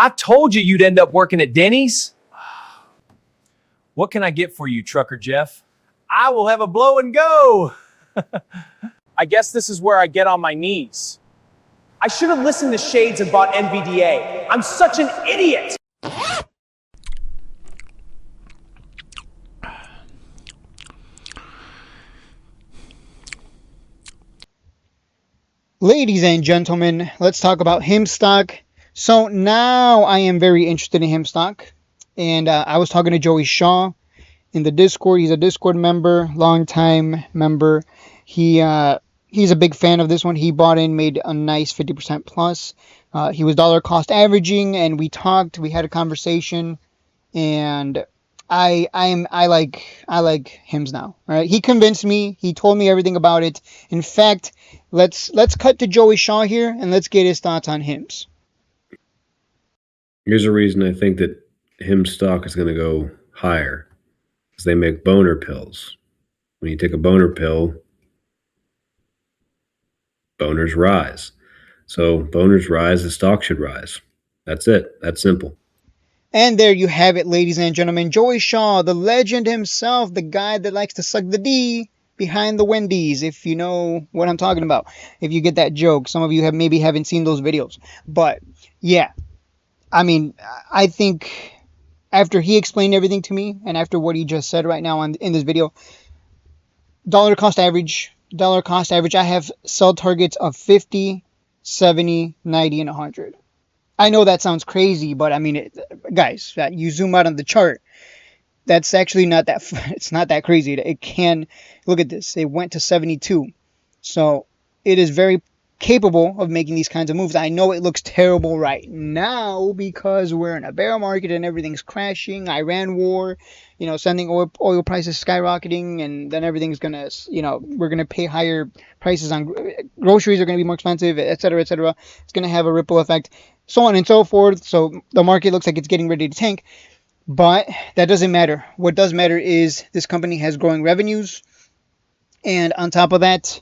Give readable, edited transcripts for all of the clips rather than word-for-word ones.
I told you you'd end up working at Denny's. What can I get for you, Trucker Jeff? I will have a blow and go. I guess this is where I get on my knees. I should have listened to Shades and bought NVDA. I'm such an idiot. Ladies and gentlemen, let's talk about HIMS stock. So now I am very interested in HIMS stock. And I was talking to Joey Shaw in the Discord. He's a Discord member, longtime member. He's a big fan of this one. He bought in, made a nice 50% plus. He was dollar cost averaging, and we talked. We had a conversation, and I like HIMS now. All right, he convinced me. He told me everything about it. In fact, let's cut to Joey Shaw here, and let's get his thoughts on HIMS. Here's a reason I think that HIMS stock is going to go higher, because they make boner pills. When you take a boner pill, boners rise. So boners rise, the stock should rise. That's it. That's simple. And there you have it, ladies and gentlemen. Joey Shaw, the legend himself, the guy that likes to suck the D behind the Wendy's, if you know what I'm talking about. If you get that joke. Some of you maybe haven't seen those videos. But yeah, I mean, I think after he explained everything to me and after what he just said right now in this video, dollar cost average, I have sell targets of 50, 70, 90, and 100. I know that sounds crazy, but I mean, guys, you zoom out on the chart, that's actually not that, it's not that crazy. It can, look at this, it went to 72. So it is very capable of making these kinds of moves. I know it looks terrible right now because we're in a bear market and everything's crashing. Iran war, sending oil prices skyrocketing, and then everything's gonna, we're gonna pay higher prices on groceries, are gonna be more expensive, etc., etc. It's gonna have a ripple effect, so on and so forth. So the market looks like it's getting ready to tank, but that doesn't matter. What does matter is this company has growing revenues, and on top of that,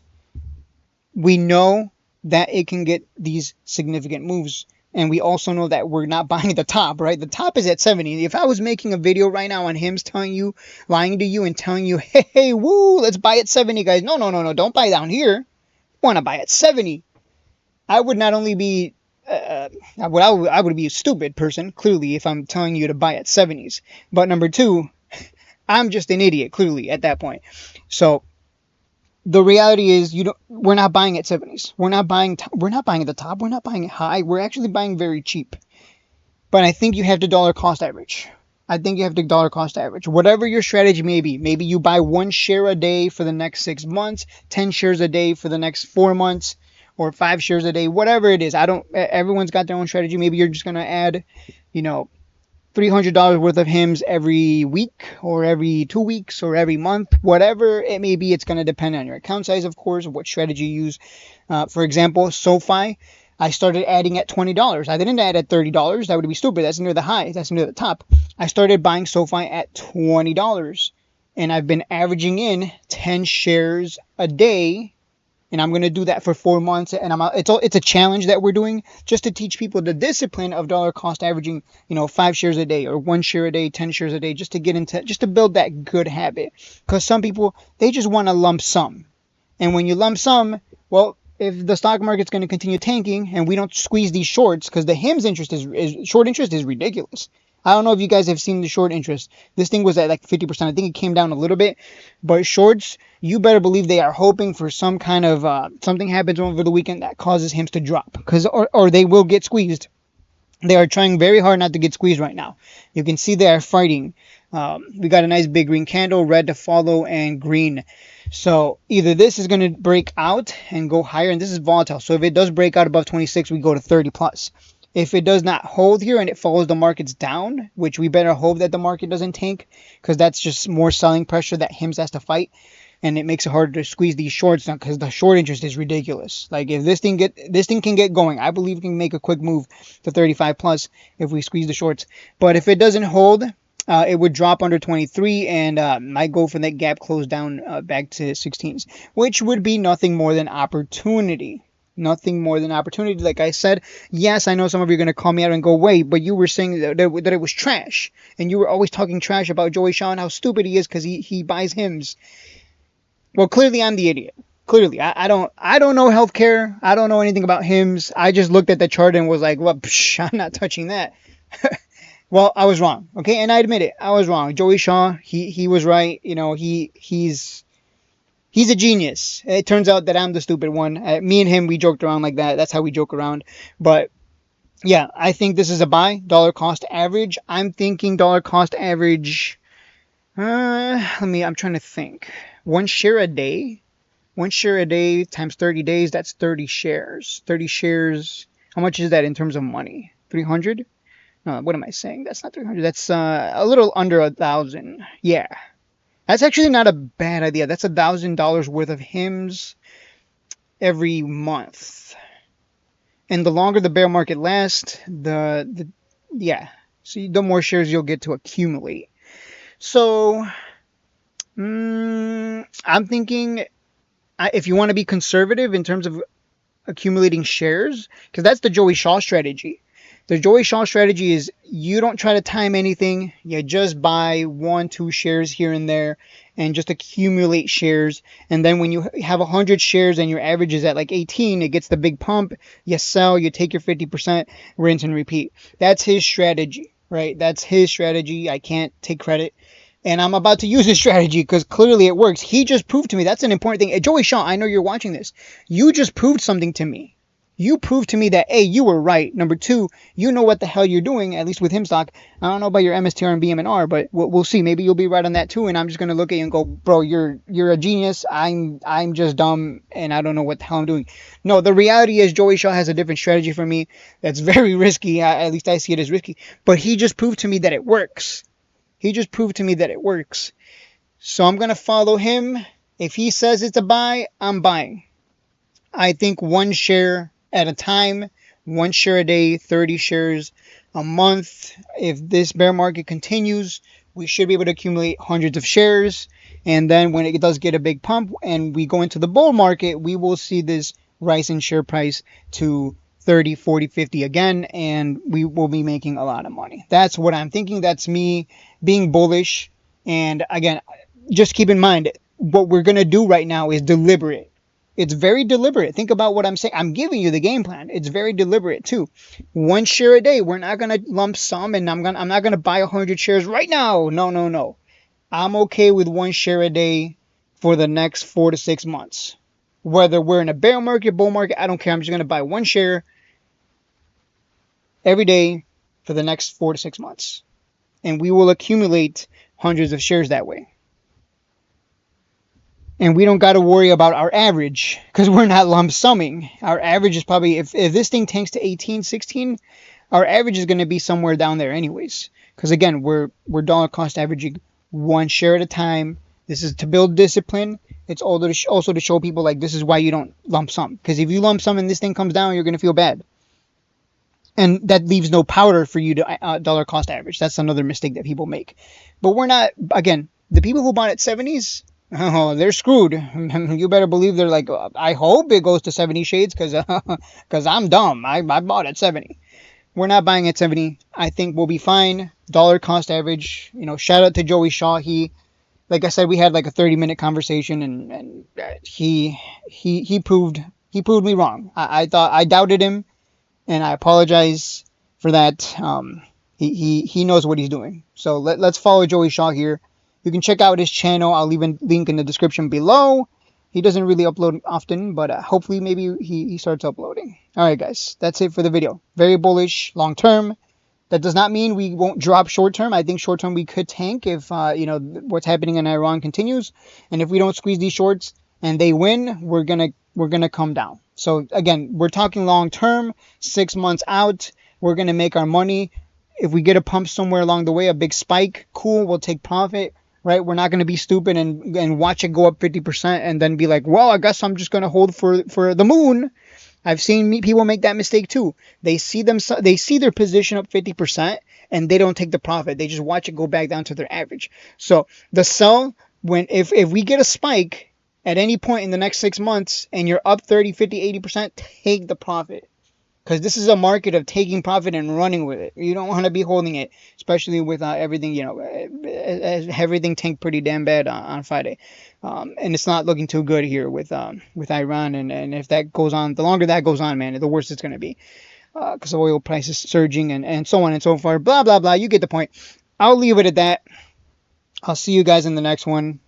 we know that it can get these significant moves. And we also know that we're not buying the top, right? The top is at 70. If I was making a video right now on HIMS lying to you and telling you, hey, woo, let's buy at 70, guys. No, don't buy down here. You want to buy at 70. I would not only be, I would be a stupid person, clearly, if I'm telling you to buy at 70s. But number two, I'm just an idiot, clearly, at that point. So the reality is, we're not buying at 70s. We're not buying at the top. We're not buying it high. We're actually buying very cheap. But I think you have to dollar cost average. Whatever your strategy may be. Maybe you buy 1 share a day for the next 6 months, 10 shares a day for the next 4 months, or 5 shares a day, whatever it is. Everyone's got their own strategy. Maybe you're just going to add, $300 worth of HIMS every week or every 2 weeks or every month, whatever it may be. It's going to depend on your account size, of course, what strategy you use. For example, SoFi, I started adding at $20. I didn't add at $30. That would be stupid. That's near the high. That's near the top. I started buying SoFi at $20, and I've been averaging in 10 shares a day. And I'm going to do that for 4 months. And it's a challenge that we're doing just to teach people the discipline of dollar cost averaging, 5 shares a day or 1 share a day, 10 shares a day, just to build that good habit. Because some people, they just want a lump sum. And when you lump sum, well, if the stock market's going to continue tanking and we don't squeeze these shorts, because the HIMS short interest is ridiculous. I don't know if you guys have seen the short interest. This thing was at like 50%. I think it came down a little bit. But shorts, you better believe they are hoping for some kind of something happens over the weekend that causes HIMS to drop, or they will get squeezed. They are trying very hard not to get squeezed right now. You can see they are fighting. We got a nice big green candle, red to follow, and green. So either this is going to break out and go higher, and this is volatile. So if it does break out above 26, we go to 30 plus. If it does not hold here and it follows the markets down, which we better hope that the market doesn't tank, because that's just more selling pressure that HIMS has to fight, and it makes it harder to squeeze these shorts down because the short interest is ridiculous. Like if this thing can get going, I believe we can make a quick move to 35 plus if we squeeze the shorts. But if it doesn't hold, it would drop under 23 and might go for that gap close down back to 16s, which would be nothing more than opportunity. Nothing more than opportunity. Like I said, yes, I know some of you are going to call me out and go, wait, but you were saying that it was trash. And you were always talking trash about Joey Shaw and how stupid he is because he buys HIMS. Well, clearly I'm the idiot. Clearly, I don't know healthcare. I don't know anything about HIMS. I just looked at the chart and was like, well, I'm not touching that. Well, I was wrong. Okay, and I admit it. I was wrong. Joey Shaw, he was right. You know, he's a genius. It turns out that I'm the stupid one. Me and him, we joked around like that. That's how we joke around. But yeah, I think this is a buy. Dollar cost average. I'm thinking dollar cost average. I'm trying to think. 1 share a day. 1 share a day times 30 days. That's 30 shares. 30 shares. How much is that in terms of money? 300? No, what am I saying? That's not 300. That's a little under 1,000. Yeah. That's actually not a bad idea. That's $1,000 worth of HIMS every month. And the longer the bear market lasts, the more shares you'll get to accumulate. So, I'm thinking if you want to be conservative in terms of accumulating shares, because that's the Joey Shaw strategy. The Joey Shaw strategy is you don't try to time anything. You just buy 1-2 shares here and there and just accumulate shares. And then when you have 100 shares and your average is at like 18, it gets the big pump. You sell, you take your 50%, rinse and repeat. That's his strategy, right? That's his strategy. I can't take credit. And I'm about to use his strategy because clearly it works. He just proved to me. That's an important thing. Joey Shaw, I know you're watching this. You just proved something to me. You proved to me that, A, you were right. Number 2, you know what the hell you're doing, at least with HIMS stock. I don't know about your MSTR and BM&R, but we'll see. Maybe you'll be right on that too, and I'm just going to look at you and go, bro, you're a genius. I'm just dumb, and I don't know what the hell I'm doing. No, the reality is Joey Shaw has a different strategy for me that's very risky. At least I see it as risky. But he just proved to me that it works. He just proved to me that it works. So I'm going to follow him. If he says it's a buy, I'm buying. I think 1 share at a time, 1 share a day, 30 shares a month. If this bear market continues, we should be able to accumulate hundreds of shares. And then when it does get a big pump and we go into the bull market, we will see this rise in share price to 30, 40, 50 again, and we will be making a lot of money. That's what I'm thinking. That's me being bullish. And again, just keep in mind, what we're going to do right now is deliberate. It's very deliberate. Think about what I'm saying. I'm giving you the game plan. It's very deliberate too. 1 share a day. We're not gonna lump sum, and I'm not gonna buy 100 shares right now. No. I'm okay with 1 share a day for the next 4 to 6 months. Whether we're in a bear market, bull market, I don't care. I'm just gonna buy 1 share every day for the next 4 to 6 months, and we will accumulate hundreds of shares that way. And we don't got to worry about our average because we're not lump summing. Our average is probably, if this thing tanks to 18, 16, our average is going to be somewhere down there anyways. Because again, we're dollar cost averaging 1 share at a time. This is to build discipline. It's also to show people like this is why you don't lump sum. Because if you lump sum and this thing comes down, you're going to feel bad. And that leaves no powder for you to dollar cost average. That's another mistake that people make. But we're not, again, the people who bought at 70s, oh, they're screwed. You better believe they're like, I hope it goes to 70 shades because I'm dumb. I bought at 70. We're not buying at 70. I think we'll be fine. Dollar cost average. Shout out to Joey Shaw. He, like I said, we had like a 30-minute conversation, and he proved me wrong. I thought I doubted him, and I apologize for that. He knows what he's doing. So let's follow Joey Shaw here. You can check out his channel. I'll leave a link in the description below. He doesn't really upload often, but hopefully maybe he starts uploading. All right, guys. That's it for the video. Very bullish long term. That does not mean we won't drop short term. I think short term we could tank if what's happening in Iran continues, and if we don't squeeze these shorts and they win, we're gonna come down. So again, we're talking long term, 6 months out. We're gonna make our money. If we get a pump somewhere along the way, a big spike, cool. We'll take profit. Right? We're not going to be stupid and watch it go up 50% and then be like, well, I guess I'm just going to hold for the moon. I've seen people make that mistake too. They see their position up 50% and they don't take the profit. They just watch it go back down to their average. So the sell, if we get a spike at any point in the next 6 months and you're up 30, 50, 80%, take the profit. Because this is a market of taking profit and running with it. You don't want to be holding it, especially with everything, everything tanked pretty damn bad on Friday. And it's not looking too good here with Iran. And if that goes on, the longer that goes on, man, the worse it's going to be. Because oil prices surging and so on and so forth. Blah, blah, blah. You get the point. I'll leave it at that. I'll see you guys in the next one.